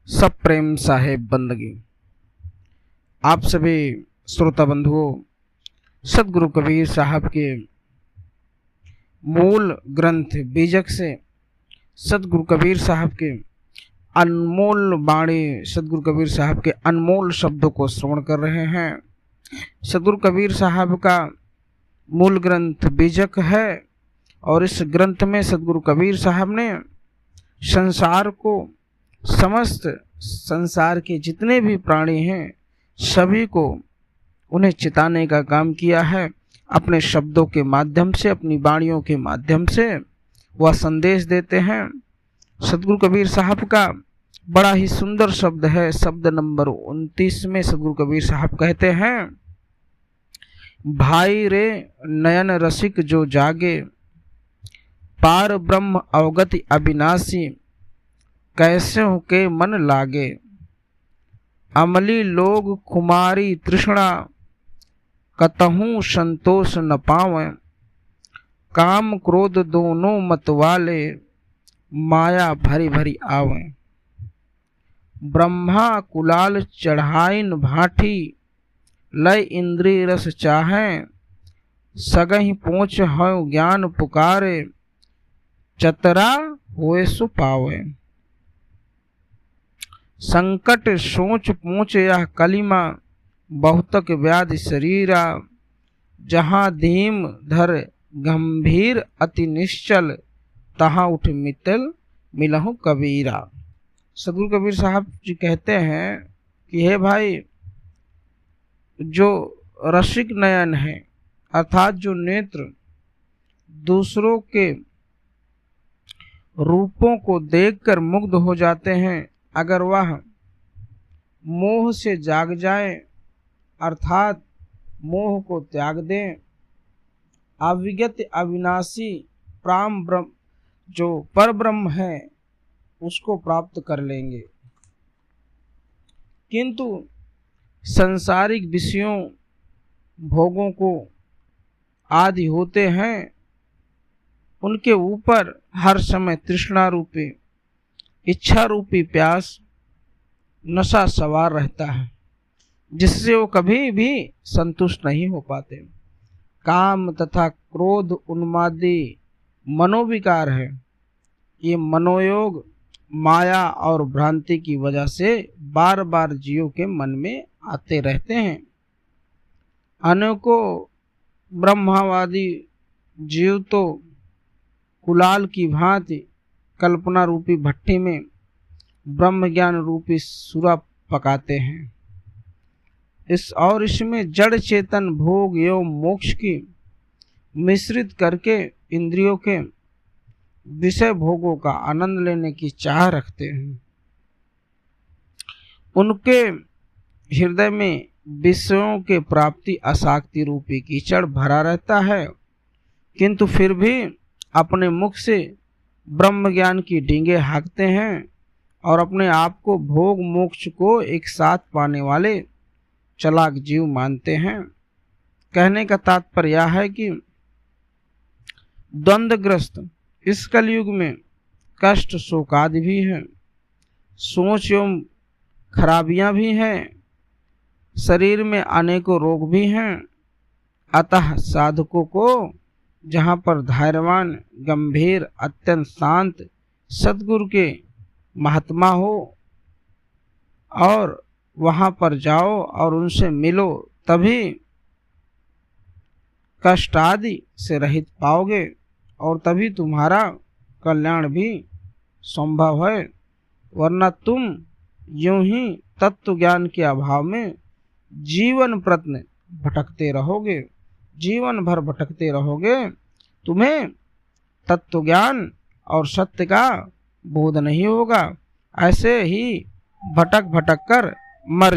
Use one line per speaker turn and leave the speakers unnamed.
सब प्रेम साहेब बंदगी। आप सभी श्रोता बंधुओं, सदगुरु कबीर साहब के मूल ग्रंथ बीजक से सदगुरु कबीर साहब के अनमोल वाणी, सदगुरु कबीर साहब के अनमोल शब्दों को श्रवण कर रहे हैं। सदगुरु कबीर साहब का मूल ग्रंथ बीजक है और इस ग्रंथ में सदगुरु कबीर साहब ने संसार को, समस्त संसार के जितने भी प्राणी हैं सभी को उन्हें चिताने का काम किया है। अपने शब्दों के माध्यम से, अपनी वाणियों के माध्यम से वह संदेश देते हैं। सदगुरु कबीर साहब का बड़ा ही सुंदर शब्द है। शब्द नंबर 29 में सदगुरु कबीर साहब कहते हैं, भाई रे नयन रसिक जो जागे, पार ब्रह्म अवगति अविनाशी, कैसे हो के मन लागे, अमली लोग खुमारी तृष्णा, कतहूँ संतोष न पावें, काम क्रोध दोनों मत वाले, माया भरी भरी आवें, ब्रह्मा कुलाल चढ़ाइन भाठी, लय इंद्रिय रस चाहें, सगहि पहुँच हो ज्ञान पुकारे, चतरा होए सो पावे, संकट सोच पूछ यह कलिमा, बहुतक व्याधि शरीरा, जहाँ धीम धर गंभीर अति निश्चल, तहाँ उठ मितल मिलहु कबीरा। सदगुरु कबीर साहब जी कहते हैं कि हे भाई, जो रसिक नयन है अर्थात जो नेत्र दूसरों के रूपों को देखकर मुग्ध हो जाते हैं, अगर वह मोह से जाग जाए अर्थात मोह को त्याग दें, अविगत अविनाशी प्राम ब्रह्म जो पर ब्रह्म है उसको प्राप्त कर लेंगे। किंतु सांसारिक विषयों भोगों को आदि होते हैं, उनके ऊपर हर समय तृष्णा रूपी, इच्छा रूपी प्यास, नशा सवार रहता है, जिससे वो कभी भी संतुष्ट नहीं हो पाते। काम तथा क्रोध उन्मादी मनोविकार है। ये मनोयोग माया और भ्रांति की वजह से बार बार जीवों के मन में आते रहते हैं। अनेकों ब्रह्मवादी जीव तो कुलाल की भांति कल्पना रूपी भट्टी में ब्रह्म ज्ञान रूपी सुरा पकाते हैं। इसमें जड़ चेतन भोग एवं मोक्ष की मिश्रित करके इंद्रियों के विषय भोगों का आनंद लेने की चाह रखते हैं। उनके हृदय में विषयों के प्राप्ति आसक्ति रूपी कीचड़ भरा रहता है, किंतु फिर भी अपने मुख से ब्रह्म ज्ञान की डींगे हाँकते हैं और अपने आप को भोग मोक्ष को एक साथ पाने वाले चालाक जीव मानते हैं। कहने का तात्पर्य यह है कि द्वंद्वग्रस्त इस कलयुग में कष्ट शोक आदि भी हैं, सोच एवं खराबियां भी हैं, शरीर में अनेकों रोग भी हैं। अतः साधकों को जहाँ पर धैर्यवान गंभीर अत्यंत शांत सद्गुरु के महात्मा हो और वहाँ पर जाओ और उनसे मिलो, तभी कष्ट आदि से रहित पाओगे और तभी तुम्हारा कल्याण भी संभव है। वरना तुम यूं ही तत्व ज्ञान के अभाव में जीवन प्रत्न भटकते रहोगे, जीवन भर भटकते रहोगे। तुम्हें तत्व ज्ञान और सत्य का बोध नहीं होगा। ऐसे ही भटक भटक कर मर